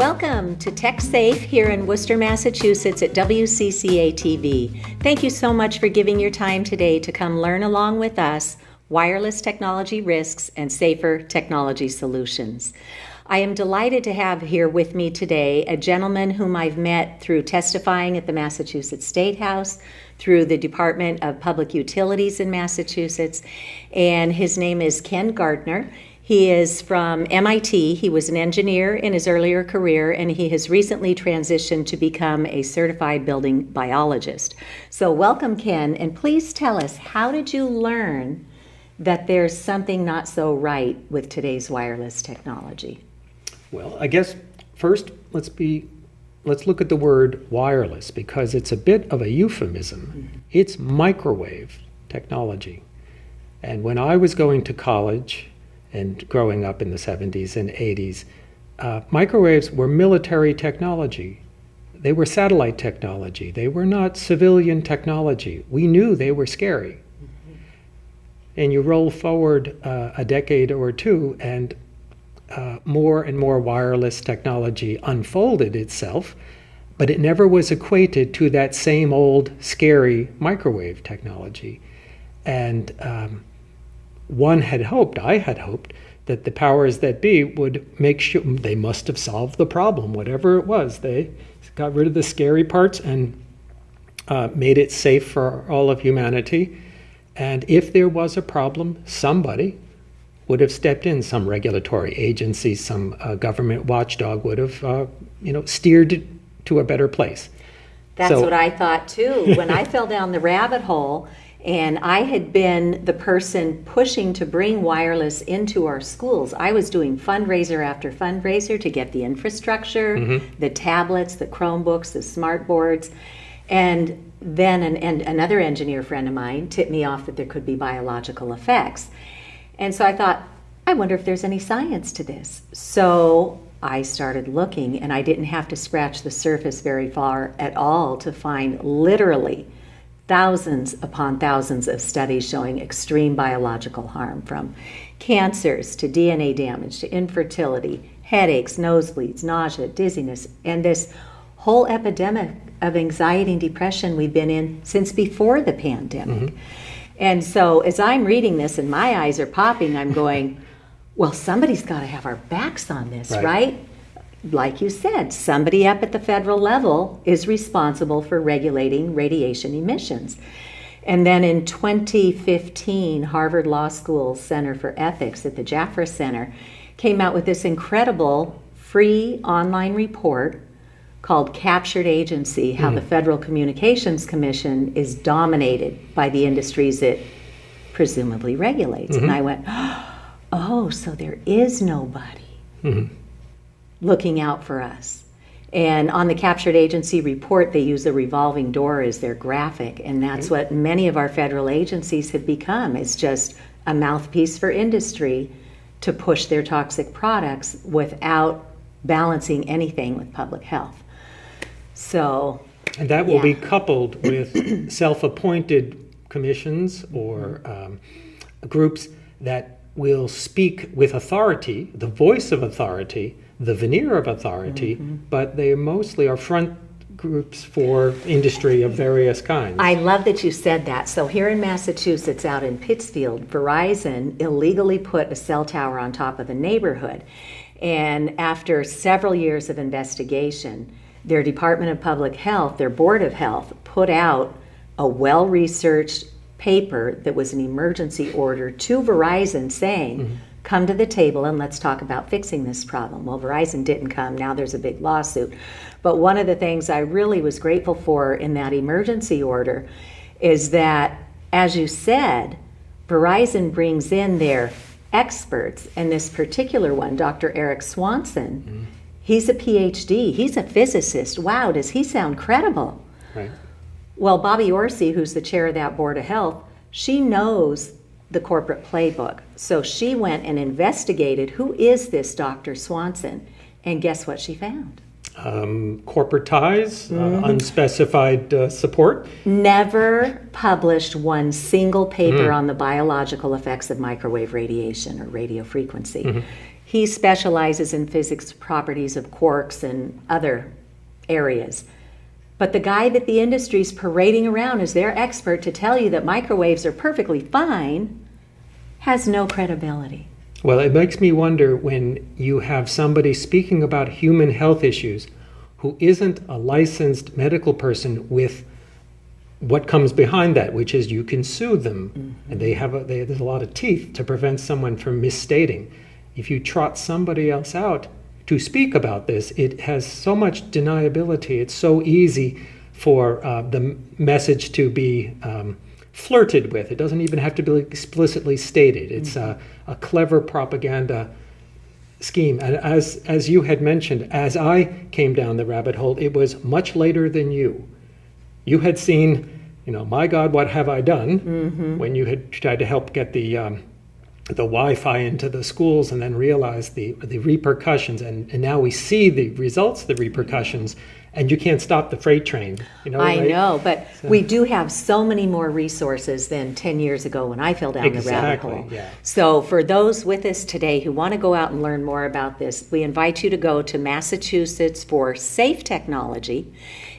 Welcome to Tech Safe here in Worcester, Massachusetts at WCCA TV. Thank you so much for giving your time today to come learn along with us wireless technology risks and safer technology solutions. I am delighted to have here with me today a gentleman whom I've met through testifying at the Massachusetts State House, through the Department of Public Utilities in Massachusetts, and his name is Ken Gartner. He is from MIT. He was an engineer in his earlier career, and he has recently transitioned to become a certified building biologist. So welcome, Ken, and please tell us, how did you learn that there's something not so right with today's wireless technology? Well, I guess first let's look at the word wireless, because it's a bit of a euphemism. Mm-hmm. It's microwave technology. And when I was going to college and growing up in the 70s and 80s, microwaves were military technology. They were satellite technology. They were not civilian technology. We knew they were scary. Mm-hmm. And you roll forward a decade or two, and more and more wireless technology unfolded itself, but it never was equated to that same old scary microwave technology. And I had hoped that the powers that be would make sure they must have solved the problem, whatever it was. They got rid of the scary parts and made it safe for all of humanity. And if there was a problem, somebody would have stepped in. Some regulatory agency, some government watchdog would have, steered to a better place. That's what I thought too. When I fell down the rabbit hole, and I had been the person pushing to bring wireless into our schools. I was doing fundraiser after fundraiser to get the infrastructure, mm-hmm. the tablets, the Chromebooks, the smart boards. And then another engineer friend of mine tipped me off that there could be biological effects. And so I thought, I wonder if there's any science to this. So I started looking, and I didn't have to scratch the surface very far at all to find literally thousands upon thousands of studies showing extreme biological harm, from cancers to DNA damage to infertility, headaches, nosebleeds, nausea, dizziness, and this whole epidemic of anxiety and depression we've been in since before the pandemic. Mm-hmm. And so as I'm reading this and my eyes are popping, I'm going, well, somebody's got to have our backs on this, right? Like you said, somebody up at the federal level is responsible for regulating radiation emissions. And then in 2015, Harvard Law School Center for Ethics at the Jaffra Center came out with this incredible free online report called Captured Agency, How the Federal Communications Commission is dominated by the industries it presumably regulates. Mm-hmm. And I went, oh, so there is nobody looking out for us. And on the Captured Agency report, they use a revolving door as their graphic, and that's what many of our federal agencies have become. It's just a mouthpiece for industry to push their toxic products without balancing anything with public health. So, and that will be coupled with self-appointed commissions or groups that will speak with authority, the voice of authority, the veneer of authority, but they mostly are front groups for industry of various kinds. I love that you said that. So here in Massachusetts, out in Pittsfield, Verizon illegally put a cell tower on top of a neighborhood. And after several years of investigation, their Department of Public Health, their Board of Health, put out a well-researched paper that was an emergency order to Verizon saying, come to the table and let's talk about fixing this problem. Well, Verizon didn't come. Now there's a big lawsuit. But one of the things I really was grateful for in that emergency order is that, as you said, Verizon brings in their experts, and this particular one, Dr. Eric Swanson, he's a PhD. He's a physicist. Wow, does he sound credible? Right. Well, Bobby Orsi, who's the chair of that Board of Health, she knows the corporate playbook. So she went and investigated, who is this Dr. Swanson? And guess what she found? Corporate ties, unspecified support. Never published one single paper on the biological effects of microwave radiation or radio frequency. He specializes in physics properties of quarks and other areas. But the guy that the industry's parading around as their expert to tell you that microwaves are perfectly fine has no credibility. Well, it makes me wonder when you have somebody speaking about human health issues who isn't a licensed medical person with what comes behind that, which is you can sue them, and there's a lot of teeth to prevent someone from misstating. If you trot somebody else out to speak about this, it has so much deniability. It's so easy for the message to be flirted with. It doesn't even have to be explicitly stated. It's a clever propaganda scheme. And as you had mentioned, as I came down the rabbit hole, it was much later than you. You had seen, My God, what have I done? When you had tried to help get the Wi-Fi into the schools and then realized the repercussions. And now we see the results, the repercussions, and you can't stop the freight train. I right? know, but we do have so many more resources than 10 years ago when I fell down the rabbit hole. Yeah. So for those with us today who want to go out and learn more about this, we invite you to go to Massachusetts for Safe Technology.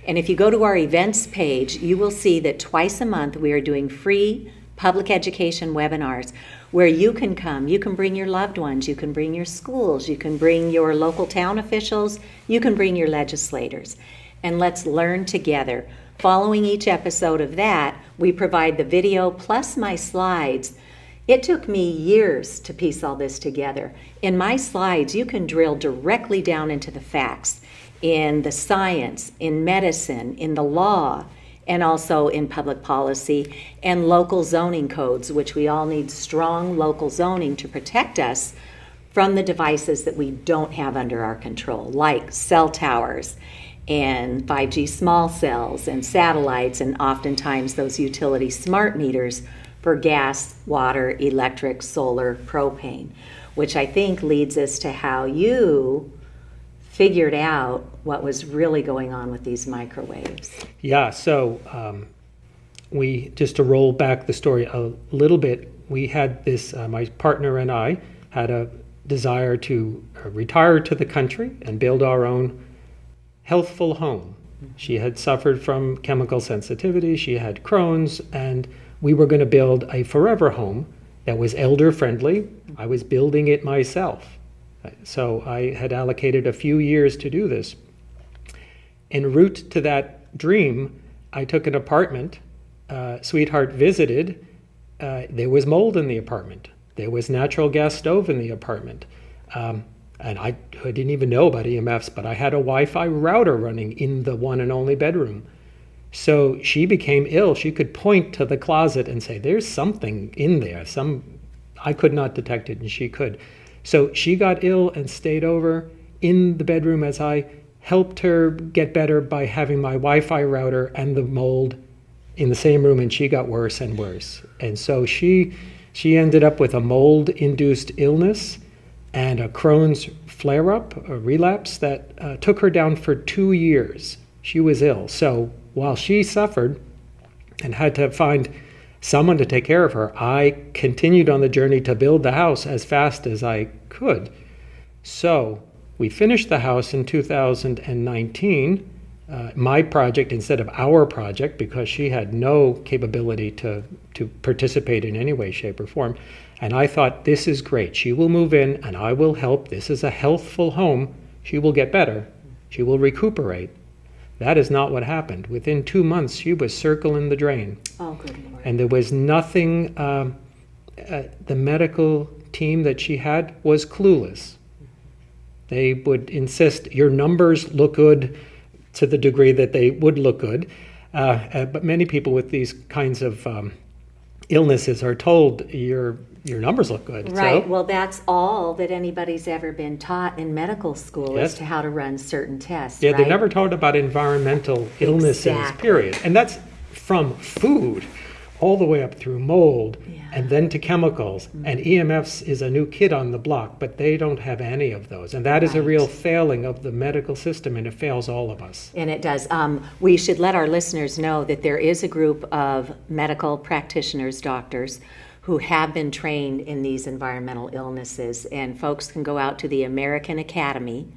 And if you go to our events page, you will see that twice a month we are doing free public education webinars where you can come, you can bring your loved ones, you can bring your schools, you can bring your local town officials, you can bring your legislators, and let's learn together. Following each episode of that, we provide the video plus my slides. It took me years to piece all this together. In my slides, you can drill directly down into the facts, in the science, in medicine, in the law, and also in public policy and local zoning codes, which we all need strong local zoning to protect us from the devices that we don't have under our control, like cell towers and 5G small cells and satellites, and oftentimes those utility smart meters for gas, water, electric, solar, propane, which I think leads us to how you figured out what was really going on with these microwaves. Yeah, so we, just to roll back the story a little bit, we had this, my partner and I had a desire to retire to the country and build our own healthful home. She had suffered from chemical sensitivity, she had Crohn's, and we were going to build a forever home that was elder friendly. I was building it myself. So I had allocated a few years to do this. En route to that dream, I took an apartment. Sweetheart visited. There was mold in the apartment. There was natural gas stove in the apartment. And I didn't even know about EMFs, but I had a Wi-Fi router running in the one and only bedroom. So she became ill. She could point to the closet and say, there's something in there. I could not detect it, and she could. So she got ill and stayed over in the bedroom as I helped her get better by having my Wi-Fi router and the mold in the same room, and she got worse and worse. And so she ended up with a mold-induced illness and a Crohn's flare-up, a relapse that took her down for 2 years. She was ill. So while she suffered and had to find someone to take care of her, I continued on the journey to build the house as fast as I could. So we finished the house in 2019, my project instead of our project, because she had no capability to participate in any way, shape, or form. And I thought, this is great. She will move in and I will help. This is a healthful home. She will get better. She will recuperate. That is not what happened. Within 2 months, she was circling the drain. Oh, good Lord. And there was nothing, the medical team that she had was clueless. They would insist your numbers look good to the degree that they would look good. But many people with these kinds of illnesses are told your numbers look good. Right. So, well, that's all that anybody's ever been taught in medical school Yes. as to how to run certain tests. yeah, right? they're never taught about environmental illnesses, Exactly. period. And that's from food all the way up through mold, Yeah. and then to chemicals. And EMFs is a new kid on the block, but they don't have any of those. And that is a Right. real failing of the medical system, and it fails all of us. And it does. We should let our listeners know that there is a group of medical practitioners, doctors, who have been trained in these environmental illnesses. And folks can go out to the American Academy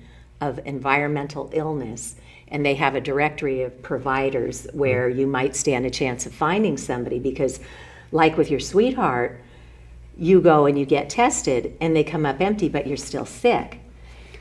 of Environmental Illness, and they have a directory of providers where you might stand a chance of finding somebody, because like with your sweetheart, you go and you get tested and they come up empty, but you're still sick.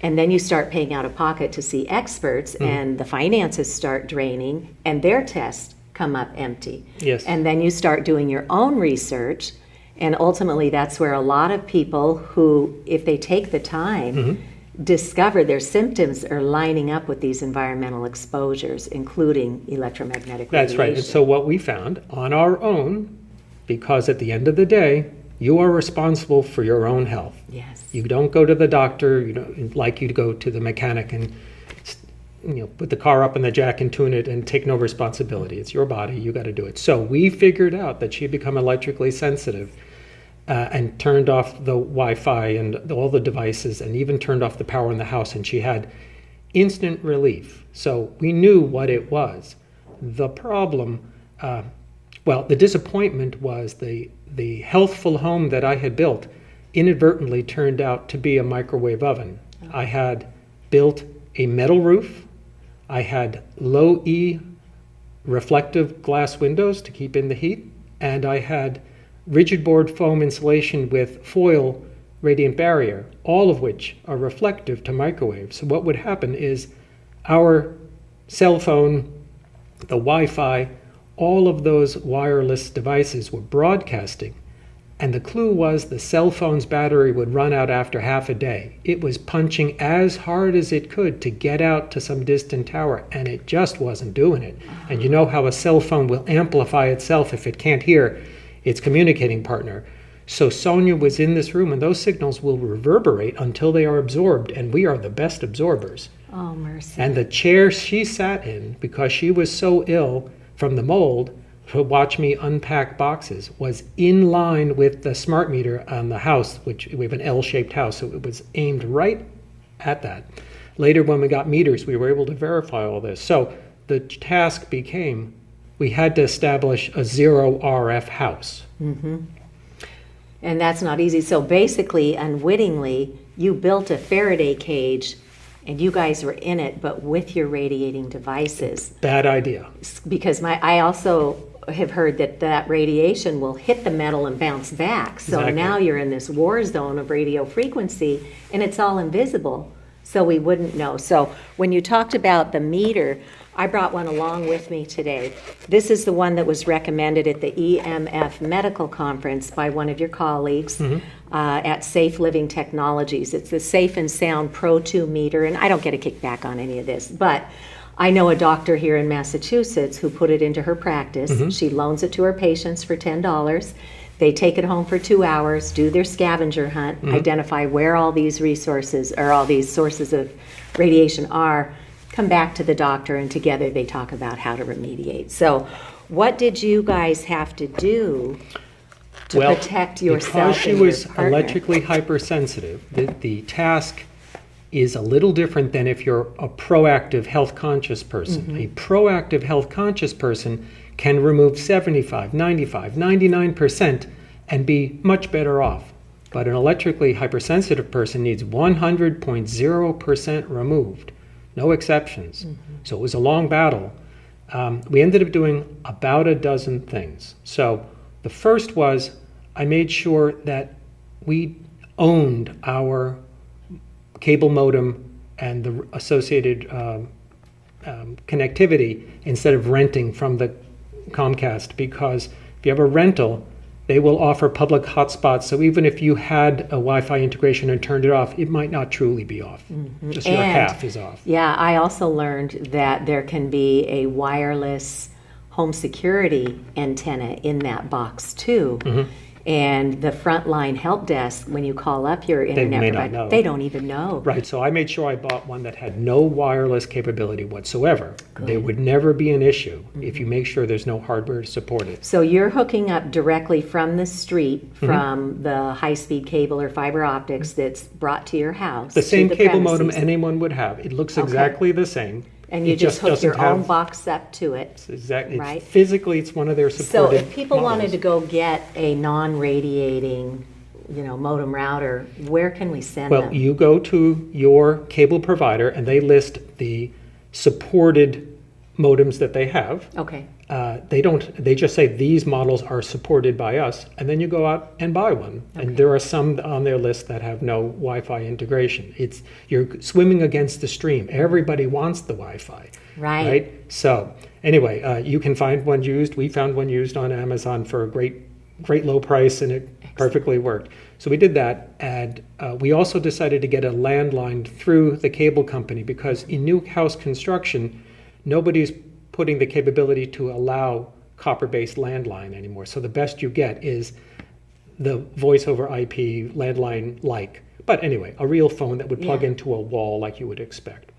And then you start paying out of pocket to see experts, and the finances start draining and their tests come up empty. Yes. And then you start doing your own research, and ultimately that's where a lot of people who, if they take the time, discover their symptoms are lining up with these environmental exposures, including electromagnetic radiation. That's right. And so what we found on our own, because at the end of the day, you are responsible for your own health. Yes. You don't go to the doctor, like you go to the mechanic and put the car up in the jack and tune it and take no responsibility. It's your body. You got to do it. So we figured out that she had become electrically sensitive, and turned off the Wi-Fi and all the devices, and even turned off the power in the house, and she had instant relief. So we knew what it was. The problem, the disappointment was the healthful home that I had built inadvertently turned out to be a microwave oven. I had built a metal roof. I had low E reflective glass windows to keep in the heat, and I had rigid board foam insulation with foil radiant barrier, all of which are reflective to microwaves. So what would happen is our cell phone, the Wi-Fi, all of those wireless devices were broadcasting, and the clue was the cell phone's battery would run out after half a day. It was punching as hard as it could to get out to some distant tower, and it just wasn't doing it. And you know how a cell phone will amplify itself if it can't hear its communicating partner. So Sonia was in this room, and those signals will reverberate until they are absorbed, and we are the best absorbers. Oh, mercy. And the chair she sat in, because she was so ill from the mold, to watch me unpack boxes, was in line with the smart meter on the house, which we have an L-shaped house, so it was aimed right at that. Later, when we got meters, we were able to verify all this. So the task became, we had to establish a zero RF house. And that's not easy. So basically, unwittingly, you built a Faraday cage, and you guys were in it, but with your radiating devices. Bad idea. Because I also have heard that radiation will hit the metal and bounce back. So Exactly. Now you're in this war zone of radio frequency, and it's all invisible, so we wouldn't know. So when you talked about the meter, I brought one along with me today. This is the one that was recommended at the EMF Medical Conference by one of your colleagues at Safe Living Technologies. It's the Safe and Sound Pro 2 meter, and I don't get a kickback on any of this, but I know a doctor here in Massachusetts who put it into her practice. She loans it to her patients for $10. They take it home for 2 hours, do their scavenger hunt, identify where all these resources or all these sources of radiation are, come back to the doctor, and together they talk about how to remediate. So what did you guys have to do to protect yourself because and she was your partner? electrically hypersensitive, the task is a little different than if you're a proactive health conscious person. A proactive health conscious person can remove 75, 95, 99% and be much better off. But an electrically hypersensitive person needs 100.0% removed. No exceptions. So it was a long battle. We ended up doing about a dozen things. So the first was I made sure that we owned our cable modem and the associated connectivity instead of renting from the Comcast, because if you have a rental, they will offer public hotspots, so even if you had a Wi-Fi integration and turned it off, it might not truly be off. Just your half is off. Yeah, I also learned that there can be a wireless home security antenna in that box too. And the frontline help desk, when you call up your internet provider, they don't even know. Right, so I made sure I bought one that had no wireless capability whatsoever. They would never be an issue if you make sure there's no hardware to support it. So you're hooking up directly from the street, from the high-speed cable or fiber optics that's brought to your house. The same cable modem anyone would have. It looks exactly the same. And you It just hook doesn't your own have- box up to it. It's exactly. Right. Physically, it's one of their So supported if people models. wanted to go get a non-radiating, modem router, where can we send Well, them? you go to your cable provider, and they list the supported modems that they have. Okay. They just say these models are supported by us, and then you go out and buy one. Okay. And there are some on their list that have no Wi-Fi integration. You're swimming against the stream. Everybody wants the Wi-Fi. Right. So anyway, you can find one used. We found one used on Amazon for a great low price, and it perfectly worked. So we did that, and we also decided to get a landline through the cable company, because in new house construction, nobody's putting the capability to allow copper-based landline anymore. So the best you get is the voice over IP landline-like. But anyway, a real phone that would plug Yeah. into a wall like you would expect.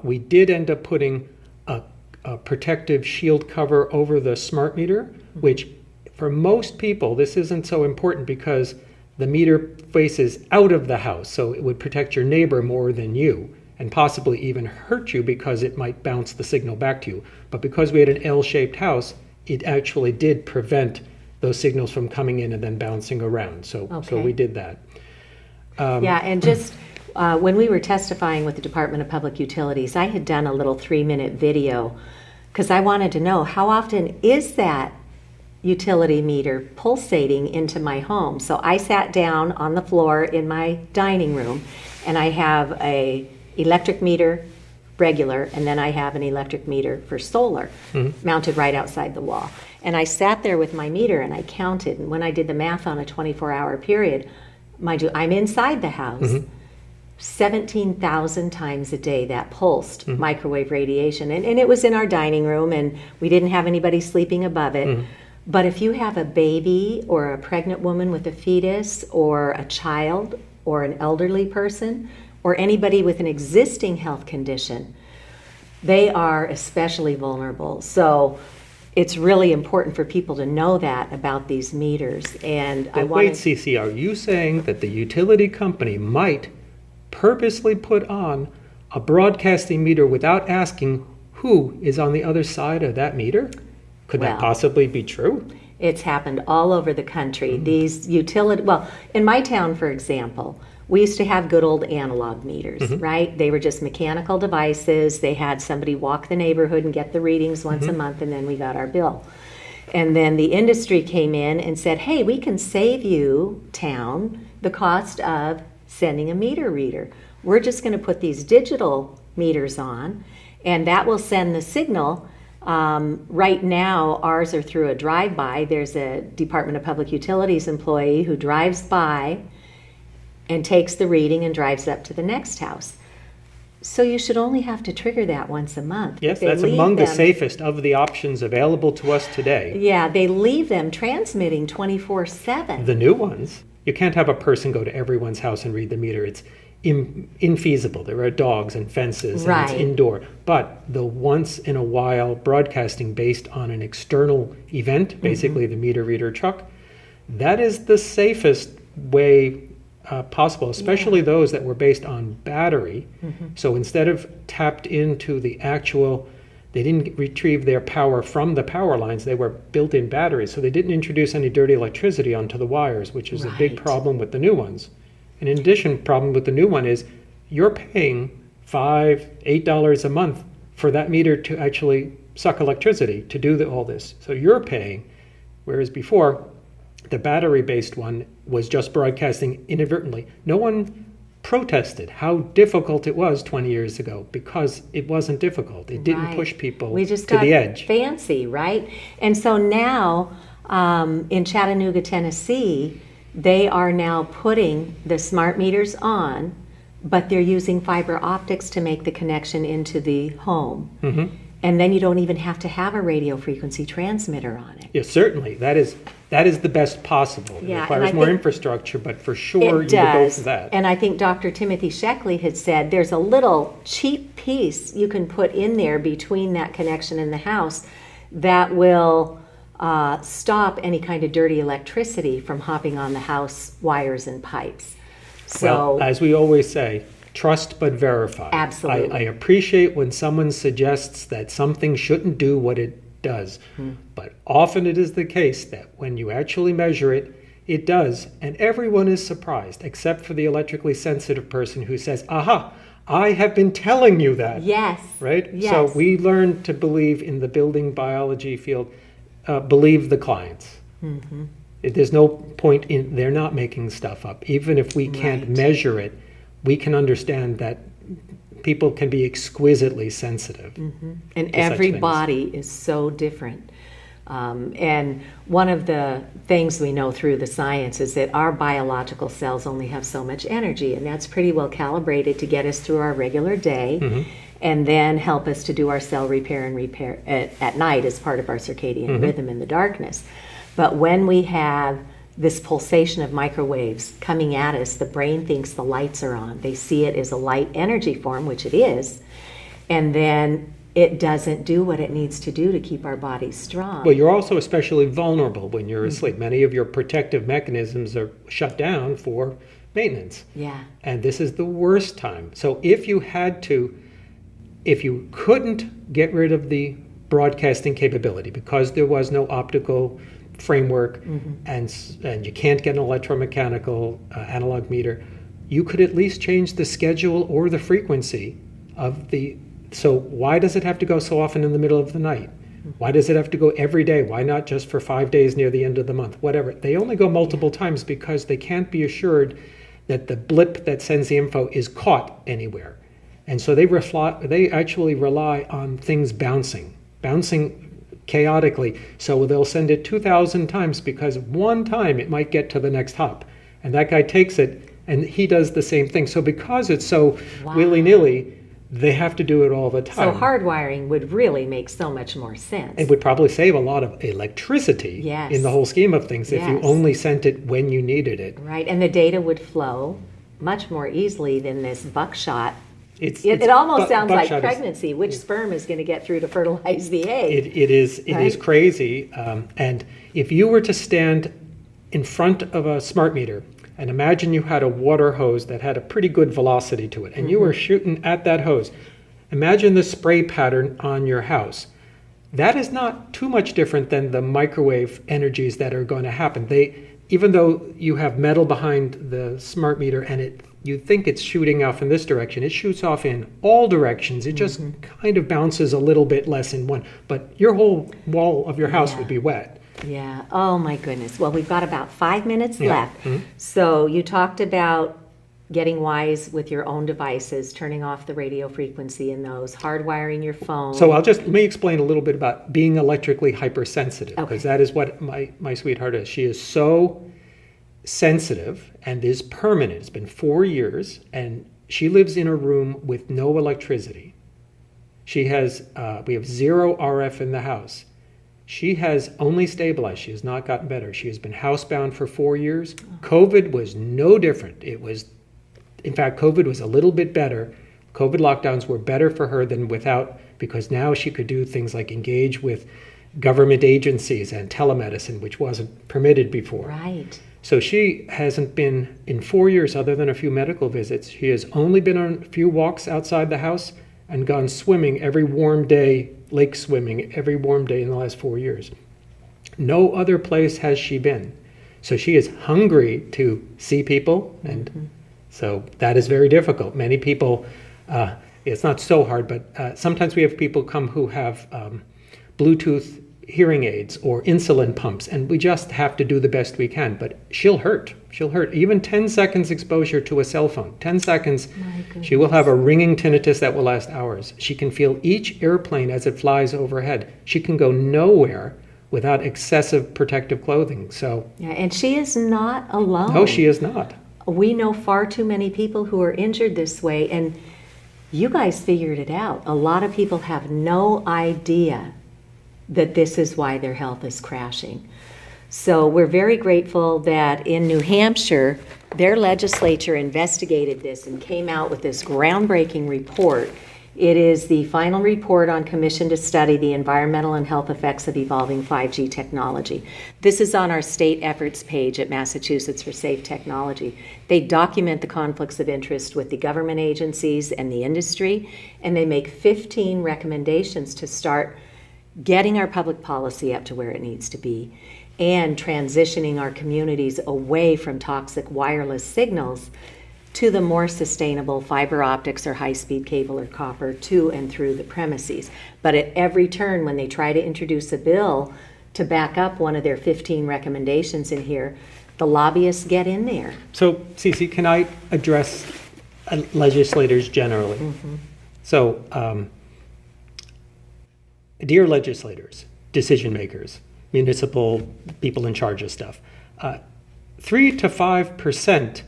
We did end up putting a protective shield cover over the smart meter, which for most people, this isn't so important because the meter faces out of the house, so it would protect your neighbor more than you, and possibly even hurt you because it might bounce the signal back to you. But because we had an L-shaped house, it actually did prevent those signals from coming in and then bouncing around. So Okay. we did that. Yeah, and just when we were testifying with the Department of Public Utilities, I had done a little 3-minute video because I wanted to know how often is that utility meter pulsating into my home. So I sat down on the floor in my dining room, and I have a electric meter, regular, and then I have an electric meter for solar mounted right outside the wall. And I sat there with my meter and I counted, and when I did the math on a 24-hour period, mind you, I'm inside the house, 17,000 times a day that pulsed microwave radiation. And it was in our dining room, and we didn't have anybody sleeping above it. But if you have a baby or a pregnant woman with a fetus or a child or an elderly person or anybody with an existing health condition, they are especially vulnerable. So it's really important for people to know that about these meters. And I But want wait, Cece, are you saying that the utility company might purposely put on a broadcasting meter without asking who is on the other side of that meter? Could that Well, possibly be true? It's happened all over the country. These well, in my town, for example, we used to have good old analog meters, right? They were just mechanical devices. They had somebody walk the neighborhood and get the readings once a month, and then we got our bill. And then the industry came in and said, hey, we can save you, town, the cost of sending a meter reader. We're just going to put these digital meters on, and that will send the signal. Right now, ours are through a drive-by. There's a Department of Public Utilities employee who drives by and takes the reading and drives up to the next house. So you should only have to trigger that once a month. Yes, They that's leave among the them- safest of the options available to us today. Yeah, they leave them transmitting 24/7. The new ones, you can't have a person go to everyone's house and read the meter. It's infeasible. There are dogs and fences, and Right. it's indoor. But the once in a while broadcasting based on an external event, basically the meter reader truck, that is the safest way possible, especially those that were based on battery. So instead of tapped into the actual, they didn't retrieve their power from the power lines, they were built-in batteries. So they didn't introduce any dirty electricity onto the wires, which is a big Right. problem with the new ones. And in addition, problem with the new one is you're paying $5, $8 a month for that meter to actually suck electricity to do all this. So you're paying, whereas before, the battery-based one was just broadcasting inadvertently. No one protested how difficult it was 20 years ago because it wasn't difficult. It didn't Right. push people We just to got the edge. fancy, right? And so now in Chattanooga, Tennessee, they are now putting the smart meters on, but they're using fiber optics to make the connection into the home. And then you don't even have to have a radio frequency transmitter on it. Yes, certainly. That is the best possible. It Yeah, and requires I more think infrastructure, but for sure It you would go does. for that. And I think Dr. Timothy Sheckley had said there's a little cheap piece you can put in there between that connection and the house that will stop any kind of dirty electricity from hopping on the house wires and pipes. So Well, as we always say, Trust but verify. Absolutely. I appreciate when someone suggests that something shouldn't do what it does. But often it is the case that when you actually measure it, it does. And everyone is surprised, except for the electrically sensitive person who says, aha, I have been telling you that. Yes. Right? Yes. So we learn to believe in the building biology field, believe the clients. There's no point in, they're not making stuff up. Even if we can't measure it, we can understand that people can be exquisitely sensitive. And every body is so different. And one of the things we know through the science is that our biological cells only have so much energy, and that's pretty well calibrated to get us through our regular day and then help us to do our cell repair and repair at night as part of our circadian rhythm in the darkness. But when we have this pulsation of microwaves coming at us, the brain thinks the lights are on. They see it as a light energy form, which it is, and then it doesn't do what it needs to do to keep our bodies strong. Well, you're also especially vulnerable when you're asleep. Many of your protective mechanisms are shut down for maintenance. Yeah. And this is the worst time. So if you couldn't get rid of the broadcasting capability because there was no optical framework and you can't get an electromechanical analog meter, you could at least change the schedule or the frequency of the. So why does it have to go so often in the middle of the night? Why does it have to go every day? Why not just for 5 days near the end of the month? Whatever. They only go multiple times because they can't be assured that the blip that sends the info is caught anywhere. And so they actually rely on things bouncing chaotically. So they'll send it 2,000 times because one time it might get to the next hop. And that guy takes it and he does the same thing. So because it's so willy-nilly, they have to do it all the time. So hardwiring would really make so much more sense. It would probably save a lot of electricity in the whole scheme of things if you only sent it when you needed it. Right, and the data would flow much more easily than this buckshot. It almost sounds like pregnancy. Which sperm is going to get through to fertilize the egg? It is crazy. And if you were to stand in front of a smart meter and imagine you had a water hose that had a pretty good velocity to it, and you were shooting at that hose. Imagine the spray pattern on your house. That is not too much different than the microwave energies that are going to happen. Even though you have metal behind the smart meter and you think it's shooting off in this direction, it shoots off in all directions. It just kind of bounces a little bit less in one. But your whole wall of your house would be wet. Yeah. Oh, my goodness. Well, we've got about 5 minutes left. So you talked about getting wise with your own devices, turning off the radio frequency in those, hardwiring your phone. So let me explain a little bit about being electrically hypersensitive, because that is what my sweetheart is. She is so sensitive and is permanent. It's been 4 years, and she lives in a room with no electricity. We have 0 RF in the house. She has only stabilized. She has not gotten better. She has been housebound for 4 years. COVID was no different. In fact, COVID was a little bit better. COVID lockdowns were better for her than without, because now she could do things like engage with government agencies and telemedicine, which wasn't permitted before. Right. So she hasn't been, in 4 years, other than a few medical visits, she has only been on a few walks outside the house and gone swimming every warm day, lake swimming every warm day in the last 4 years. No other place has she been. So she is hungry to see people, and so that is very difficult. Many people, it's not so hard, but sometimes we have people come who have Bluetooth hearing aids or insulin pumps, and we just have to do the best we can. But she'll hurt. Even 10 seconds exposure to a cell phone, 10 seconds, she will have a ringing tinnitus that will last hours. She can feel each airplane as it flies overhead. She can go nowhere without excessive protective clothing. So and she is not alone. No, she is not. We know far too many people who are injured this way, and you guys figured it out. A lot of people have no idea that this is why their health is crashing. So we're very grateful that in New Hampshire, their legislature investigated this and came out with this groundbreaking report It is the final report on commission to study the environmental and health effects of evolving 5G technology. This is on our state efforts page at Massachusetts for Safe Technology. They document the conflicts of interest with the government agencies and the industry, and they make 15 recommendations to start getting our public policy up to where it needs to be and transitioning our communities away from toxic wireless signals to the more sustainable fiber optics or high-speed cable or copper to and through the premises. But at every turn, when they try to introduce a bill to back up one of their 15 recommendations in here, the lobbyists get in there. So, Cece, can I address legislators generally? Mm-hmm. So, dear legislators, decision makers, municipal people in charge of stuff, 3 to 5%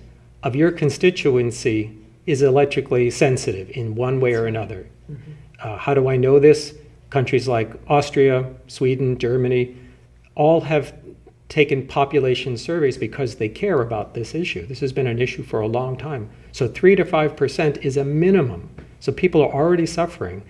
of your constituency is electrically sensitive in one way or another. Mm-hmm. How do I know this? Countries like Austria, Sweden, Germany, all have taken population surveys because they care about this issue. This has been an issue for a long time. So 3 to 5% is a minimum. So people are already suffering.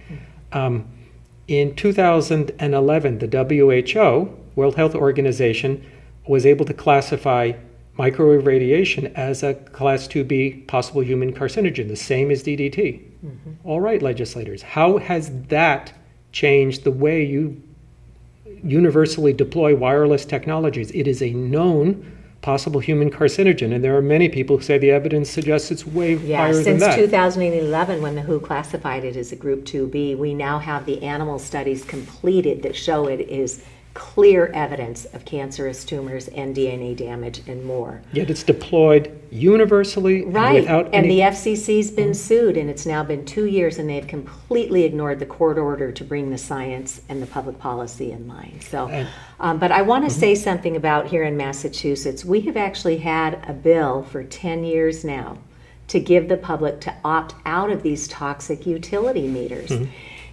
In 2011, the WHO, World Health Organization, was able to classify microwave radiation as a Class 2B possible human carcinogen, the same as DDT. Mm-hmm. All right, legislators, how has that changed the way you universally deploy wireless technologies? It is a known possible human carcinogen, and there are many people who say the evidence suggests it's way higher than that. Since 2011, when the WHO classified it as a Group 2B, we now have the animal studies completed that show it is clear evidence of cancerous tumors and DNA damage and more. Yet it's deployed universally without and any... the FCC's been sued, and it's now been 2 years, and they've completely ignored the court order to bring the science and the public policy in line. So, but I want to say something about here in Massachusetts. We have actually had a bill for 10 years now to give the public to opt out of these toxic utility meters. Mm-hmm.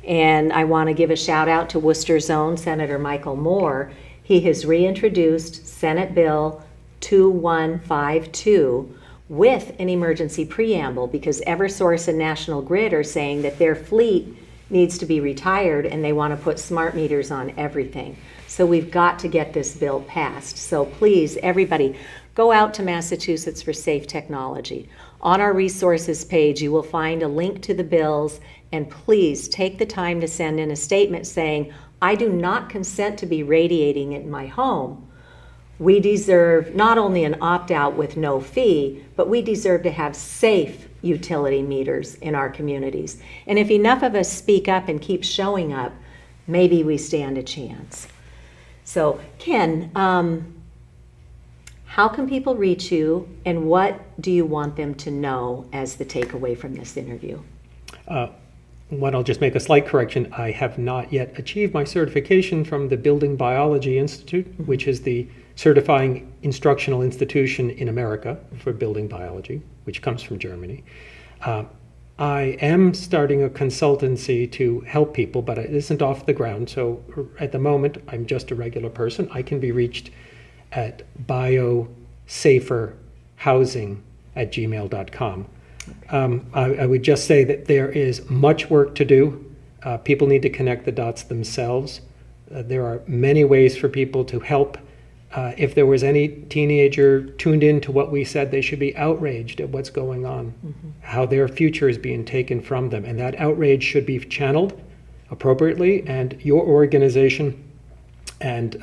And I want to give a shout out to Worcester's own Senator Michael Moore. He has reintroduced Senate Bill 2152 with an emergency preamble because Eversource and National Grid are saying that their fleet needs to be retired and they want to put smart meters on everything. So we've got to get this bill passed. So please, everybody, go out to Massachusetts for Safe Technology. On our resources page, you will find a link to the bills, and please take the time to send in a statement saying, I do not consent to be radiating in my home. We deserve not only an opt-out with no fee, but we deserve to have safe utility meters in our communities. And if enough of us speak up and keep showing up, maybe we stand a chance. So, Ken, how can people reach you, and what do you want them to know as the takeaway from this interview? I'll just make a slight correction. I have not yet achieved my certification from the Building Biology Institute, mm-hmm. which is the certifying instructional institution in America for building biology, which comes from Germany. I am starting a consultancy to help people, but it isn't off the ground. So at the moment, I'm just a regular person. I can be reached at biosaferhousing@gmail.com. I would just say that there is much work to do. People need to connect the dots themselves. There are many ways for people to help. If there was any teenager tuned in to what we said, they should be outraged at what's going on, mm-hmm. how their future is being taken from them. And that outrage should be channeled appropriately. And your organization and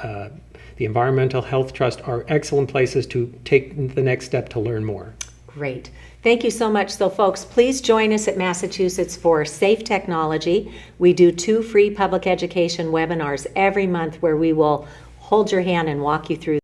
the Environmental Health Trust are excellent places to take the next step to learn more. Great. Thank you so much. So folks, please join us at Massachusetts for Safe Technology. We do 2 free public education webinars every month where we will hold your hand and walk you through